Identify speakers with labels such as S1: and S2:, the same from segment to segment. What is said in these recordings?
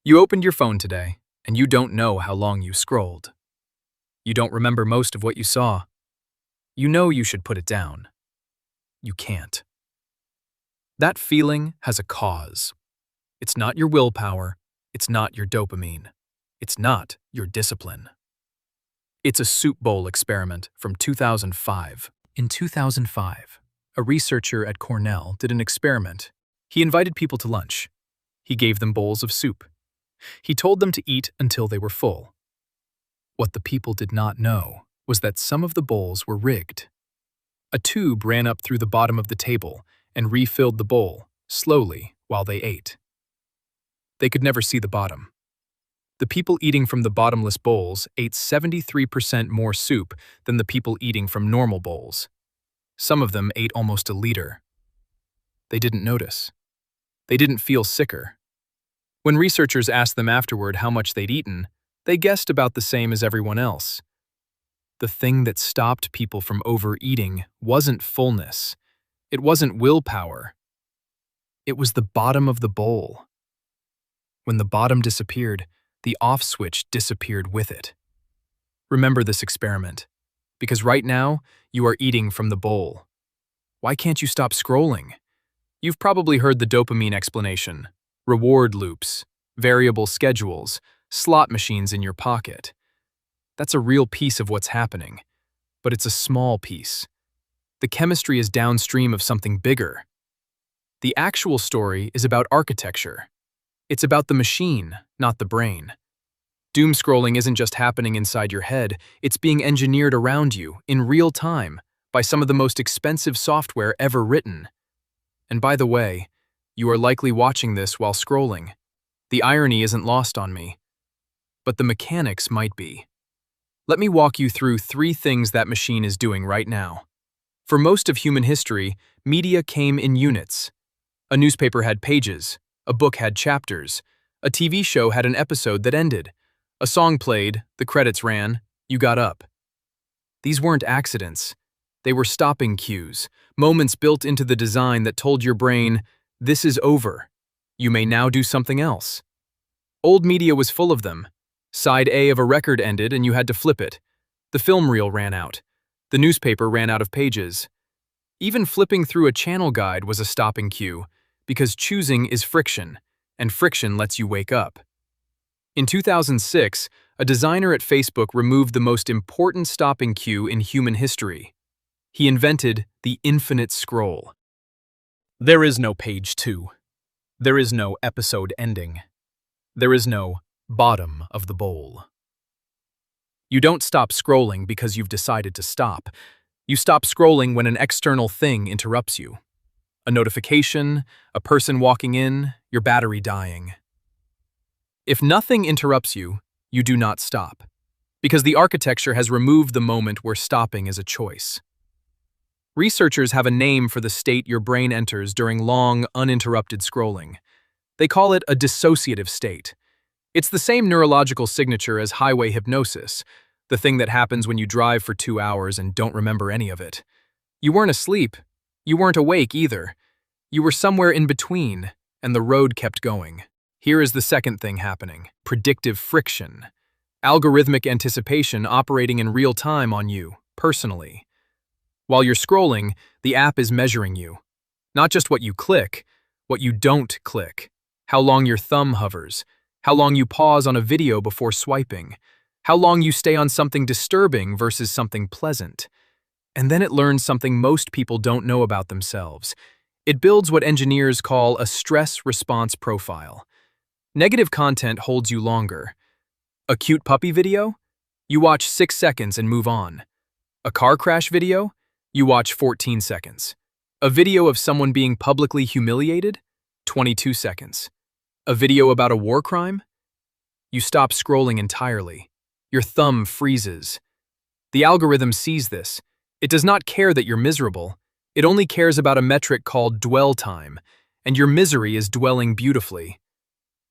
S1: You opened your phone today, and you don't know how long you scrolled. You don't remember most of what you saw. You know you should put it down. You can't. That feeling has a cause. It's not your willpower. It's not your dopamine. It's not your discipline. It's a soup bowl experiment from 2005. In 2005, a researcher at Cornell did an experiment. He invited people to lunch. He gave them bowls of soup. He told them to eat until they were full. What the people did not know was that some of the bowls were rigged. A tube ran up through the bottom of the table and refilled the bowl, slowly, while they ate. They could never see the bottom. The people eating from the bottomless bowls ate 73% more soup than the people eating from normal bowls. Some of them ate almost a liter. They didn't notice. They didn't feel sicker. When researchers asked them afterward how much they'd eaten, they guessed about the same as everyone else. The thing that stopped people from overeating wasn't fullness. It wasn't willpower. It was the bottom of the bowl. When the bottom disappeared, the off switch disappeared with it. Remember this experiment, because right now, you are eating from the bowl. Why can't you stop scrolling? You've probably heard the dopamine explanation: reward loops, variable schedules, slot machines in your pocket. That's a real piece of what's happening, but it's a small piece. The chemistry is downstream of something bigger. The actual story is about architecture. It's about the machine, not the brain. Doom scrolling isn't just happening inside your head, it's being engineered around you, in real time, by some of the most expensive software ever written. And by the way, you are likely watching this while scrolling. The irony isn't lost on me. But the mechanics might be. Let me walk you through 3 things that machine is doing right now. For most of human history, media came in units. A newspaper had pages, a book had chapters, a TV show had an episode that ended, a song played, the credits ran, you got up. These weren't accidents. They were stopping cues, moments built into the design that told your brain, this is over. You may now do something else. Old media was full of them. Side A of a record ended and you had to flip it. The film reel ran out. The newspaper ran out of pages. Even flipping through a channel guide was a stopping cue, because choosing is friction, and friction lets you wake up. In 2006, a designer at Facebook removed the most important stopping cue in human history. He invented the infinite scroll. There is no page 2. There is no episode ending. There is no bottom of the bowl. You don't stop scrolling because you've decided to stop. You stop scrolling when an external thing interrupts you. A notification, a person walking in, your battery dying. If nothing interrupts you, you do not stop, because the architecture has removed the moment where stopping is a choice. Researchers have a name for the state your brain enters during long, uninterrupted scrolling. They call it a dissociative state. It's the same neurological signature as highway hypnosis, the thing that happens when you drive for 2 hours and don't remember any of it. You weren't asleep. You weren't awake either. You were somewhere in between, and the road kept going. Here is the second thing happening: predictive friction. Algorithmic anticipation operating in real time on you, personally. While you're scrolling, the app is measuring you. Not just what you click, what you don't click. How long your thumb hovers. How long you pause on a video before swiping. How long you stay on something disturbing versus something pleasant. And then it learns something most people don't know about themselves. It builds what engineers call a stress response profile. Negative content holds you longer. A cute puppy video? You watch 6 seconds and move on. A car crash video? You watch 14 seconds. A video of someone being publicly humiliated? 22 seconds. A video about a war crime? You stop scrolling entirely. Your thumb freezes. The algorithm sees this. It does not care that you're miserable. It only cares about a metric called dwell time, and your misery is dwelling beautifully.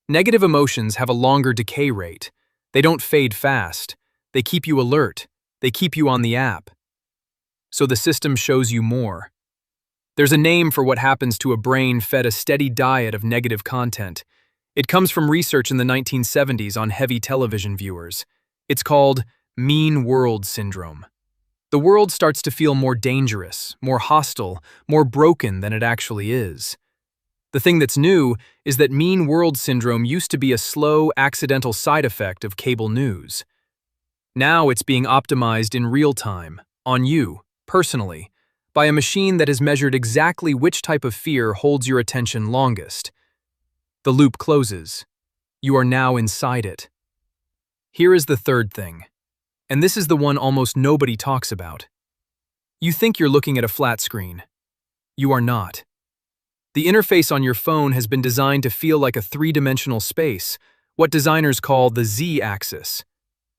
S1: Negative emotions have a longer decay rate. They don't fade fast. They keep you alert. They keep you on the app. So the system shows you more. There's a name for what happens to a brain fed a steady diet of negative content. It comes from research in the 1970s on heavy television viewers. It's called mean world syndrome. The world starts to feel more dangerous, more hostile, more broken than it actually is. The thing that's new is that mean world syndrome used to be a slow, accidental side effect of cable news. Now it's being optimized in real time, on you, personally, by a machine that has measured exactly which type of fear holds your attention longest. The loop closes. You are now inside it. Here is the third thing, and this is the one almost nobody talks about. You think you're looking at a flat screen. You are not. The interface on your phone has been designed to feel like a three-dimensional space, what designers call the Z-axis.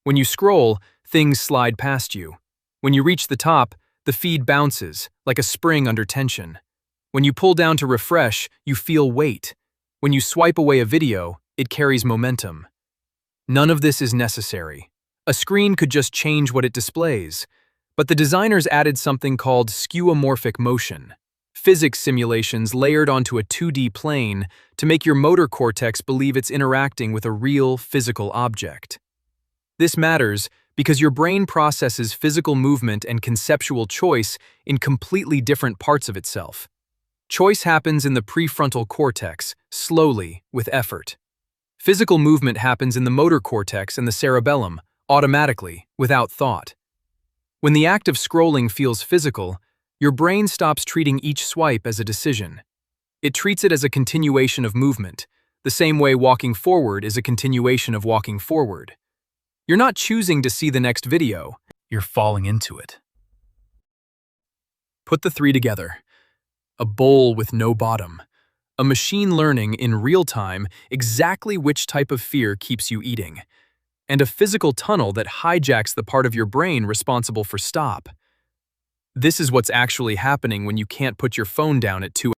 S1: When you scroll, things slide past you. When you reach the top, the feed bounces, like a spring under tension. When you pull down to refresh, you feel weight. When you swipe away a video, it carries momentum. None of this is necessary. A screen could just change what it displays. But the designers added something called skeuomorphic motion, physics simulations layered onto a 2D plane to make your motor cortex believe it's interacting with a real, physical object. This matters because your brain processes physical movement and conceptual choice in completely different parts of itself. Choice happens in the prefrontal cortex, slowly, with effort. Physical movement happens in the motor cortex and the cerebellum, automatically, without thought. When the act of scrolling feels physical, your brain stops treating each swipe as a decision. It treats it as a continuation of movement, the same way walking forward is a continuation of walking forward. You're not choosing to see the next video, you're falling into it. Put the three together. A bowl with no bottom. A machine learning in real time exactly which type of fear keeps you eating. And a physical tunnel that hijacks the part of your brain responsible for stop. This is what's actually happening when you can't put your phone down at 2